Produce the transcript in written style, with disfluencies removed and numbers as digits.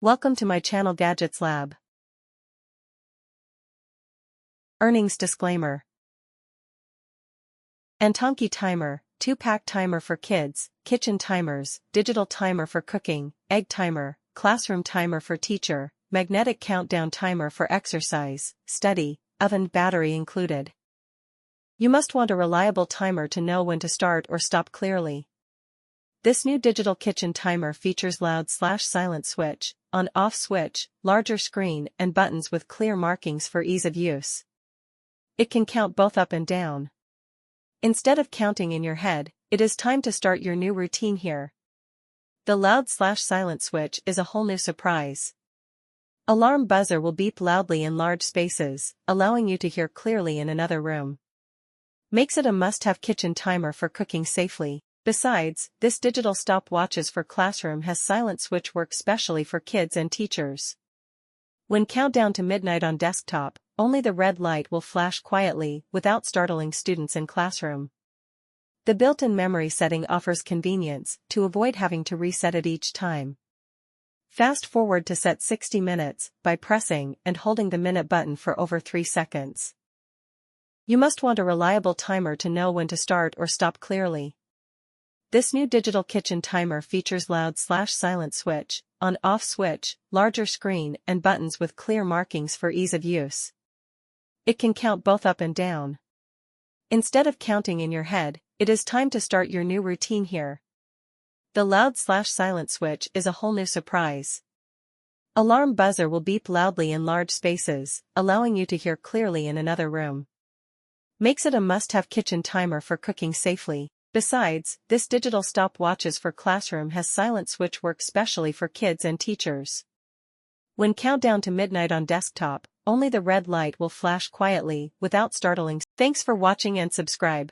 Welcome to my channel Gadgets Lab. Earnings disclaimer. Antonki timer, 2-pack timer for kids, kitchen timers, digital timer for cooking, egg timer, classroom timer for teacher, magnetic countdown timer for exercise, study, oven battery included. You must want a reliable timer to know when to start or stop clearly. This new digital kitchen timer features loud/silent switch, on-off switch, larger screen and buttons with clear markings for ease of use. It can count both up and down. Instead of counting in your head, it is time to start your new routine here. The loud/silent switch is a whole new surprise. Alarm buzzer will beep loudly in large spaces, allowing you to hear clearly in another room. Makes it a must-have kitchen timer for cooking safely. Besides, this digital stopwatches for classroom has silent switch work specially for kids and teachers. When countdown to midnight on desktop, only the red light will flash quietly without startling students in classroom. The built-in memory setting offers convenience to avoid having to reset it each time. Fast forward to set 60 minutes by pressing and holding the minute button for over 3 seconds. You must want a reliable timer to know when to start or stop clearly. This new digital kitchen timer features loud/silent switch, on-off switch, larger screen and buttons with clear markings for ease of use. It can count both up and down. Instead of counting in your head, it is time to start your new routine here. The loud/silent switch is a whole new surprise. Alarm buzzer will beep loudly in large spaces, allowing you to hear clearly in another room. Makes it a must-have kitchen timer for cooking safely. Besides, this digital stopwatches for classroom has silent switch work specially for kids and teachers. When countdown to midnight on desktop, only the red light will flash quietly without startling. Thanks for watching and subscribe.